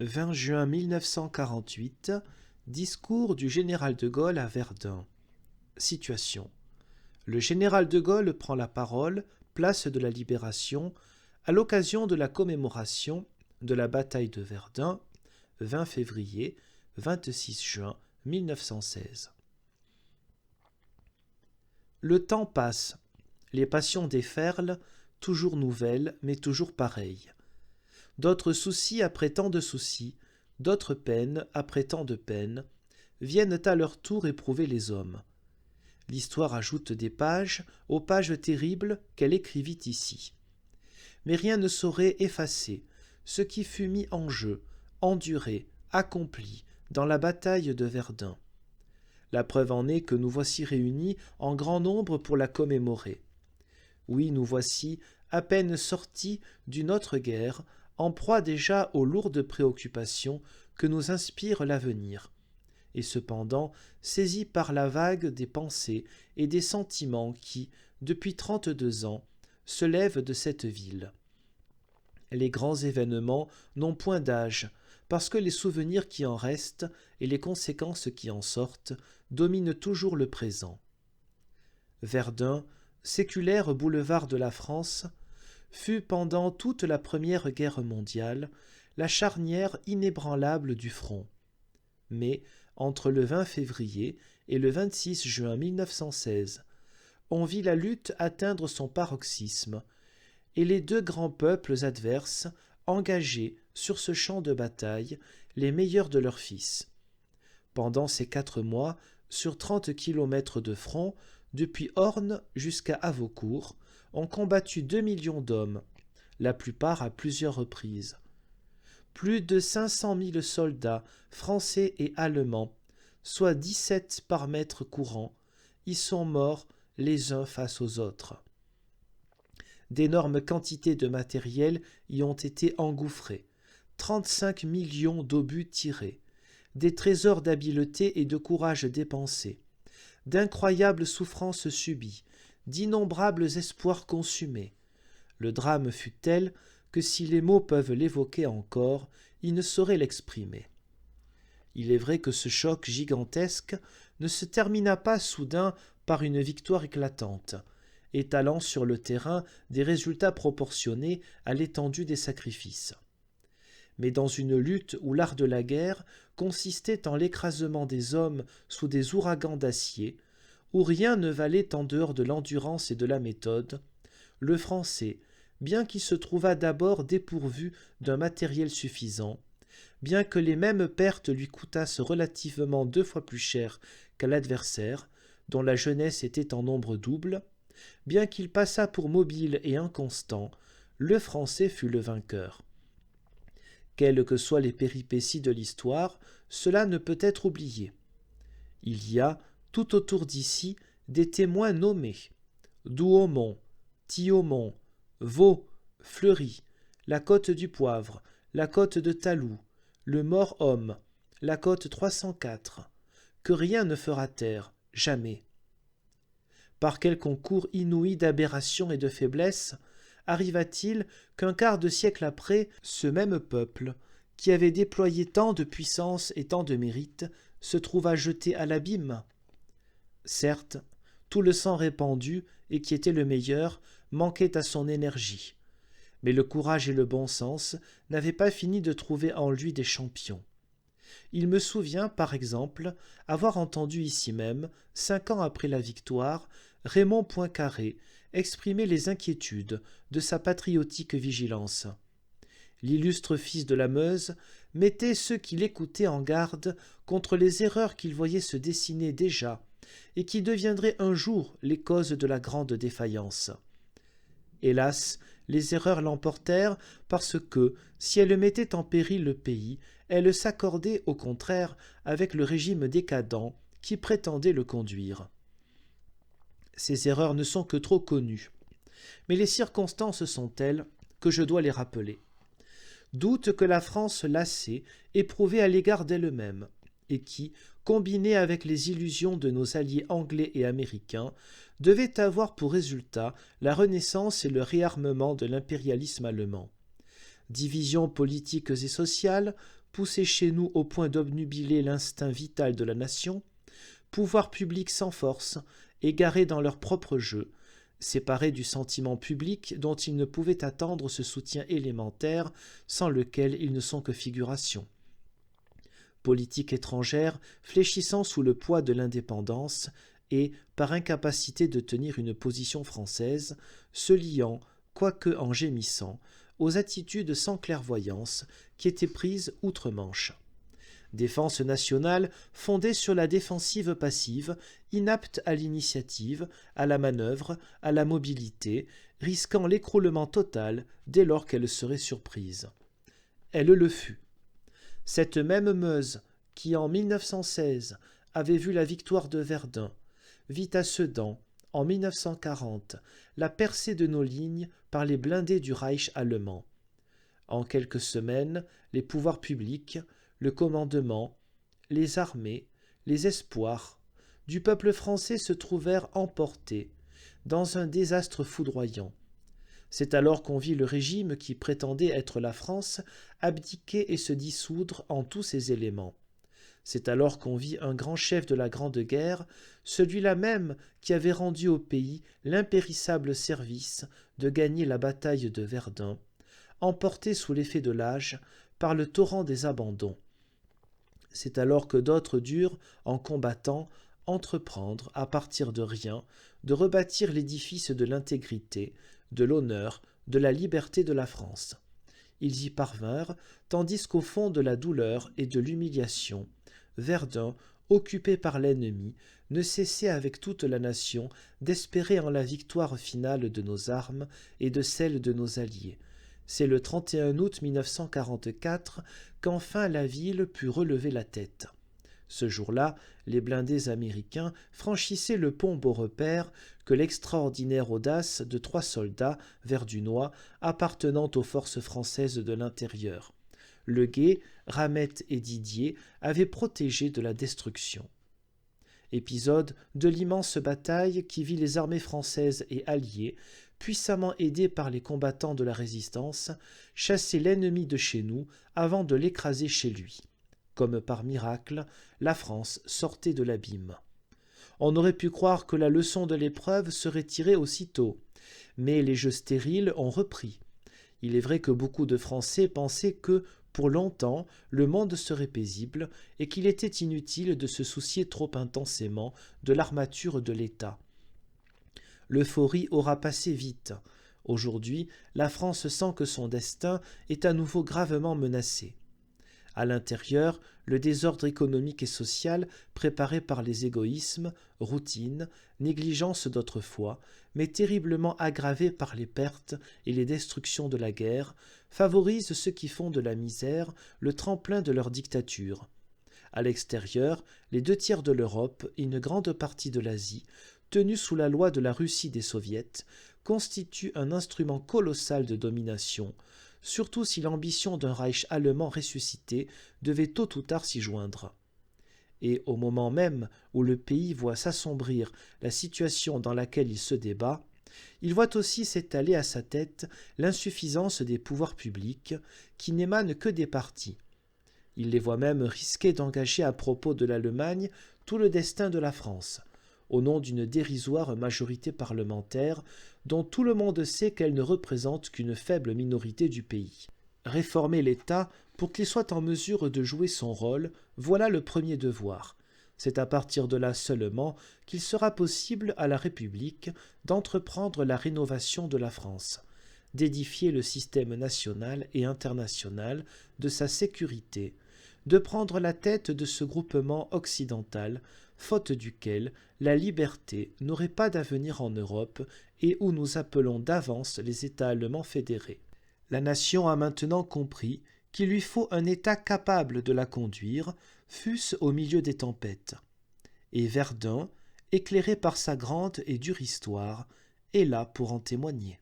20 juin 1948, discours du général de Gaulle à Verdun. Situation. Le général de Gaulle prend la parole, place de la Libération, à l'occasion de la commémoration de la bataille de Verdun, 20 février, 26 juin 1916. Le temps passe, les passions déferlent, toujours nouvelles, mais toujours pareilles. D'autres soucis après tant de soucis, d'autres peines après tant de peines, viennent à leur tour éprouver les hommes. L'histoire ajoute des pages aux pages terribles qu'elle écrivit ici. Mais rien ne saurait effacer ce qui fut mis en jeu, enduré, accompli dans la bataille de Verdun. La preuve en est que nous voici réunis en grand nombre pour la commémorer. Oui, nous voici à peine sortis d'une autre guerre, en proie déjà aux lourdes préoccupations que nous inspire l'avenir, et cependant saisis par la vague des pensées et des sentiments qui, depuis 32 ans, se lèvent de cette ville. Les grands événements n'ont point d'âge, parce que les souvenirs qui en restent et les conséquences qui en sortent dominent toujours le présent. Verdun, séculaire boulevard de la France, fut pendant toute la Première Guerre mondiale la charnière inébranlable du front. Mais, entre le 20 février et le 26 juin 1916, on vit la lutte atteindre son paroxysme, et les deux grands peuples adverses engager sur ce champ de bataille les meilleurs de leurs fils. Pendant ces 4 mois, sur 30 kilomètres de front, depuis Orne jusqu'à Havaucourt, ont combattu 2 millions d'hommes, la plupart à plusieurs reprises. Plus de 500 000 soldats, français et allemands, soit 17 par mètre courant, y sont morts les uns face aux autres. D'énormes quantités de matériel y ont été engouffrées, 35 millions d'obus tirés, des trésors d'habileté et de courage dépensés, d'incroyables souffrances subies, d'innombrables espoirs consumés. Le drame fut tel que si les mots peuvent l'évoquer encore, ils ne sauraient l'exprimer. Il est vrai que ce choc gigantesque ne se termina pas soudain par une victoire éclatante, étalant sur le terrain des résultats proportionnés à l'étendue des sacrifices. Mais dans une lutte où l'art de la guerre consistait en l'écrasement des hommes sous des ouragans d'acier, où rien ne valait en dehors de l'endurance et de la méthode, le Français, bien qu'il se trouvât d'abord dépourvu d'un matériel suffisant, bien que les mêmes pertes lui coûtassent relativement 2 fois plus cher qu'à l'adversaire, dont la jeunesse était en nombre double, bien qu'il passât pour mobile et inconstant, le Français fut le vainqueur. Quelles que soient les péripéties de l'histoire, cela ne peut être oublié. Il y a, tout autour d'ici, des témoins nommés. Douaumont, Thiaumont, Vaux, Fleury, la côte du Poivre, la côte de Talou, le Mort-Homme, la côte 304, que rien ne fera taire, jamais. Par quel concours inouï d'aberration et de faiblesse arriva-t-il qu'un quart de siècle après, ce même peuple, qui avait déployé tant de puissance et tant de mérite, se trouva jeté à l'abîme? Certes, tout le sang répandu, et qui était le meilleur, manquait à son énergie. Mais le courage et le bon sens n'avaient pas fini de trouver en lui des champions. Il me souvient, par exemple, avoir entendu ici même, 5 ans après la victoire, Raymond Poincaré exprimer les inquiétudes de sa patriotique vigilance. L'illustre fils de la Meuse mettait ceux qui l'écoutaient en garde contre les erreurs qu'il voyait se dessiner déjà et qui deviendraient un jour les causes de la grande défaillance. Hélas, les erreurs l'emportèrent parce que, si elles mettaient en péril le pays, elles s'accordaient au contraire avec le régime décadent qui prétendait le conduire. Ces erreurs ne sont que trop connues, mais les circonstances sont telles que je dois les rappeler. Doute que la France lassée éprouvait à l'égard d'elle-même, et qui, combiné avec les illusions de nos alliés anglais et américains, devait avoir pour résultat la renaissance et le réarmement de l'impérialisme allemand. Divisions politiques et sociales, poussé chez nous au point d'obnubiler l'instinct vital de la nation, pouvoirs publics sans force, égarés dans leur propre jeu, séparés du sentiment public dont ils ne pouvaient attendre ce soutien élémentaire sans lequel ils ne sont que figuration. Politique étrangère fléchissant sous le poids de l'indépendance et, par incapacité de tenir une position française, se liant, quoique en gémissant, aux attitudes sans clairvoyance qui étaient prises outre-Manche. Défense nationale fondée sur la défensive passive, inapte à l'initiative, à la manœuvre, à la mobilité, risquant l'écroulement total dès lors qu'elle serait surprise. Elle le fut. Cette même Meuse qui, en 1916, avait vu la victoire de Verdun, vit à Sedan, en 1940, la percée de nos lignes par les blindés du Reich allemand. En quelques semaines, les pouvoirs publics, le commandement, les armées, les espoirs du peuple français se trouvèrent emportés dans un désastre foudroyant. C'est alors qu'on vit le régime qui prétendait être la France abdiquer et se dissoudre en tous ses éléments. C'est alors qu'on vit un grand chef de la Grande Guerre, celui-là même qui avait rendu au pays l'impérissable service de gagner la bataille de Verdun, emporté sous l'effet de l'âge par le torrent des abandons. C'est alors que d'autres durent, en combattant, entreprendre, à partir de rien, de rebâtir l'édifice de l'intégrité, de l'honneur, de la liberté de la France. Ils y parvinrent, tandis qu'au fond de la douleur et de l'humiliation, Verdun, occupé par l'ennemi, ne cessait avec toute la nation d'espérer en la victoire finale de nos armes et de celle de nos alliés. C'est le 31 août 1944 qu'enfin la ville put relever la tête. Ce jour-là, les blindés américains franchissaient le pont Beaurepaire que l'extraordinaire audace de 3 soldats verdunois appartenant aux forces françaises de l'intérieur. Le Guet, Ramette et Didier avaient protégé de la destruction. Épisode de l'immense bataille qui vit les armées françaises et alliées, puissamment aidées par les combattants de la résistance, chasser l'ennemi de chez nous avant de l'écraser chez lui. Comme par miracle, la France sortait de l'abîme. On aurait pu croire que la leçon de l'épreuve serait tirée aussitôt, mais les jeux stériles ont repris. Il est vrai que beaucoup de Français pensaient que, pour longtemps, le monde serait paisible et qu'il était inutile de se soucier trop intensément de l'armature de l'État. L'euphorie aura passé vite. Aujourd'hui, la France sent que son destin est à nouveau gravement menacé. À l'intérieur, le désordre économique et social, préparé par les égoïsmes, routines, négligences d'autrefois, mais terriblement aggravé par les pertes et les destructions de la guerre, favorise ceux qui font de la misère le tremplin de leur dictature. À l'extérieur, les 2/3 de l'Europe et une grande partie de l'Asie, tenus sous la loi de la Russie des Soviets, constituent un instrument colossal de domination, surtout si l'ambition d'un Reich allemand ressuscité devait tôt ou tard s'y joindre. Et au moment même où le pays voit s'assombrir la situation dans laquelle il se débat, il voit aussi s'étaler à sa tête l'insuffisance des pouvoirs publics qui n'émanent que des partis. Il les voit même risquer d'engager à propos de l'Allemagne tout le destin de la France, au nom d'une dérisoire majorité parlementaire dont tout le monde sait qu'elle ne représente qu'une faible minorité du pays. Réformer l'État pour qu'il soit en mesure de jouer son rôle, voilà le premier devoir. C'est à partir de là seulement qu'il sera possible à la République d'entreprendre la rénovation de la France, d'édifier le système national et international de sa sécurité, de prendre la tête de ce groupement occidental, faute duquel la liberté n'aurait pas d'avenir en Europe et où nous appelons d'avance les États allemands fédérés. La nation a maintenant compris qu'il lui faut un État capable de la conduire, fût-ce au milieu des tempêtes. Et Verdun, éclairé par sa grande et dure histoire, est là pour en témoigner.